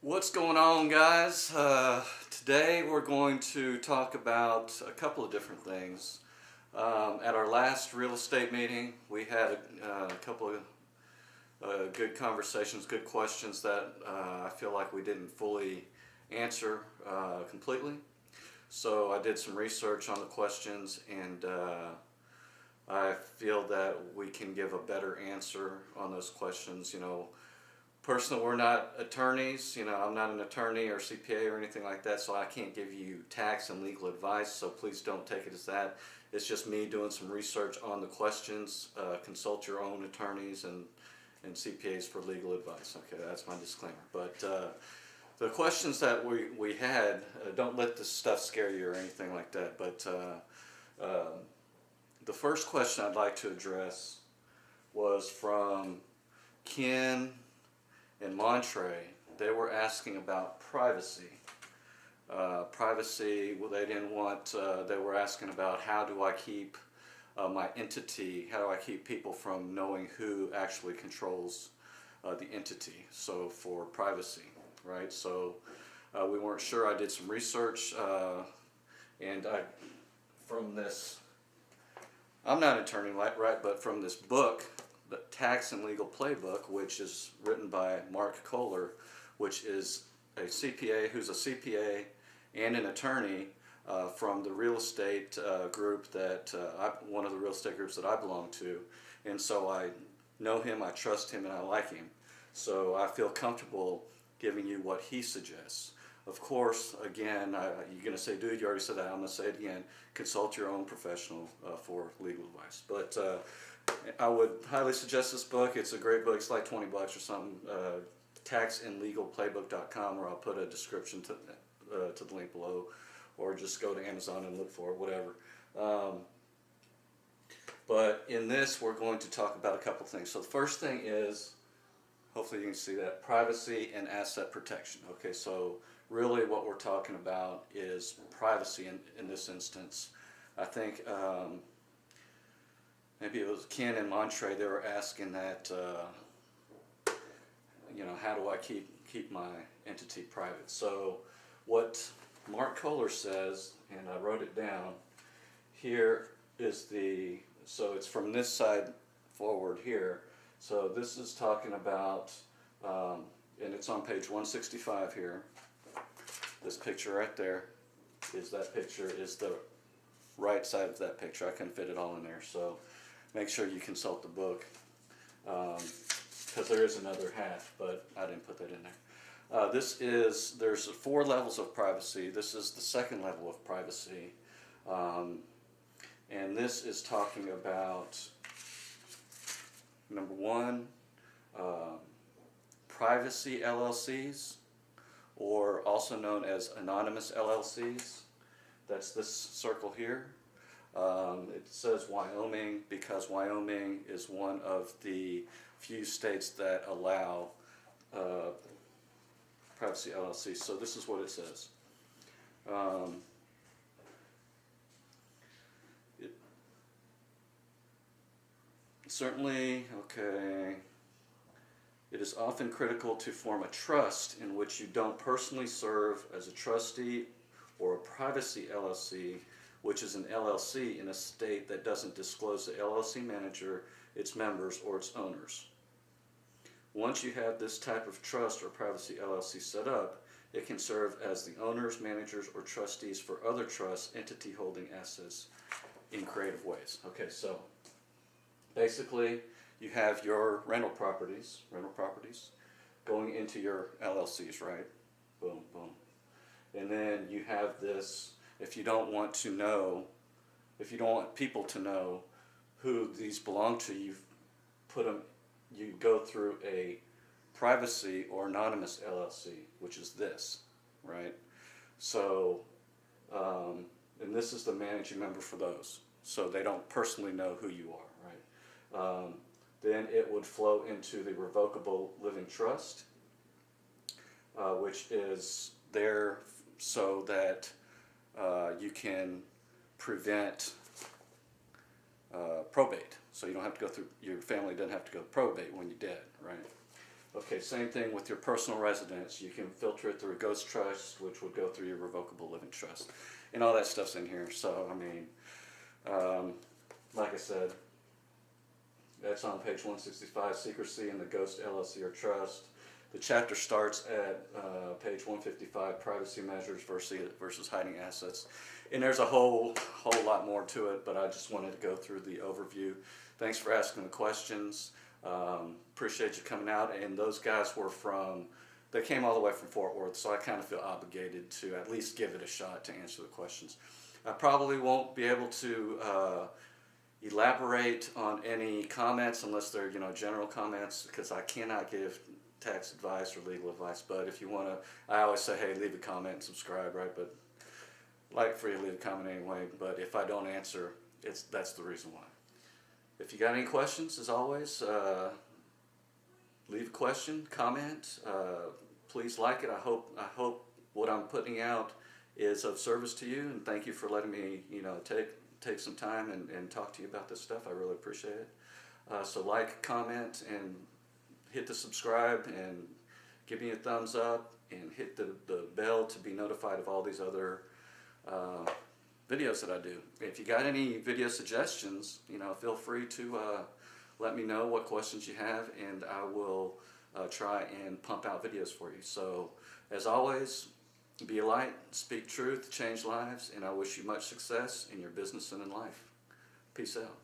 What's going on, guys? Today we're going to talk about a couple of different things. At our last real estate meeting, we had a couple of good conversations, good questions that I feel like we didn't fully answer completely. So I did some research on the questions, and I feel that we can give a better answer on those questions. Personally, we're not attorneys. I'm not an attorney or CPA or anything like that, so I can't give you tax and legal advice, so please don't take it as that. It's just me doing some research on the questions. Consult your own attorneys and CPAs for legal advice. Okay, that's my disclaimer. But the questions that we had, don't let this stuff scare you or anything like that, but the first question I'd like to address was from Ken in Monterey. They were asking about privacy. Well, they didn't want, they were asking about how do I keep my entity, how do I keep people from knowing who actually controls the entity, so for privacy, right? So we weren't sure. I did some research, and from this, I'm not an attorney, right, but from this book, the Tax and Legal Playbook, which is written by Mark Kohler, which is a CPA who's a CPA and an attorney from the real estate group that one of the real estate groups that I belong to, and so I know him, I trust him, and I like him. So I feel comfortable giving you what he suggests. Of course, again, you're going to say, dude, you already said that. I'm going to say it again. Consult your own professional for legal advice. But I would highly suggest this book. It's a great book. It's like 20 bucks or something. Taxandlegalplaybook.com, or I'll put a description to the link below, or just go to Amazon and look for it, whatever. But in this, we're going to talk about a couple things. So the first thing is, hopefully you can see that, privacy and asset protection. Okay, so really what we're talking about is privacy in this instance. I think maybe it was Ken and Monterey, they were asking that, how do I keep my entity private? So what Mark Kohler says, and I wrote it down, here is so it's from this side forward here. So this is talking about, and it's on page 165 here. This picture right there is the right side of that picture. I couldn't fit it all in there, so make sure you consult the book, because there is another half, but I didn't put that in there. There's 4 levels of privacy. This is the second level of privacy, and this is talking about, number 1, privacy LLCs, or also known as Anonymous LLCs. That's this circle here. It says Wyoming because Wyoming is one of the few states that allow privacy LLCs. So this is what it says. Certainly, okay. It is often critical to form a trust in which you don't personally serve as a trustee, or a privacy LLC, which is an LLC in a state that doesn't disclose the LLC manager, its members, or its owners. Once you have this type of trust or privacy LLC set up, it can serve as the owners, managers, or trustees for other trusts, entity holding assets in creative ways. Okay, so basically, you have your rental properties going into your LLCs, right? Boom, boom. And then you have this, if you don't want people to know who these belong to, you go through a privacy or anonymous LLC, which is this, right? So, and this is the managing member for those. So they don't personally know who you are, right? Then it would flow into the revocable living trust, which is there so that you can prevent probate. So you don't have to go through, your family doesn't have to go probate when you're dead, right? Okay, same thing with your personal residence. You can filter it through a ghost trust, which would go through your revocable living trust. And all that stuff's in here. So, I mean, like I said, that's on page 165, secrecy in the ghost LLC or trust. The chapter starts at page 155, privacy measures versus hiding assets. And there's a whole lot more to it, but I just wanted to go through the overview. Thanks for asking the questions. Appreciate you coming out. And those guys were they came all the way from Fort Worth, so I kind of feel obligated to at least give it a shot to answer the questions. I probably won't be able to elaborate on any comments unless they're, general comments, because I cannot give tax advice or legal advice. But if you want to, I always say, hey, leave a comment and subscribe, right? But I'd like for you to leave a comment anyway. But if I don't answer, that's the reason why. If you got any questions, as always, leave a question, comment. Please like it. I hope what I'm putting out is of service to you, and thank you for letting me, take some time and talk to you about this stuff. I really appreciate it. So like, comment, and hit the subscribe, and give me a thumbs up, and hit the bell to be notified of all these other videos that I do. If you got any video suggestions, feel free to let me know what questions you have, and I will try and pump out videos for you. So, as always, be a light, speak truth, change lives, and I wish you much success in your business and in life. Peace out.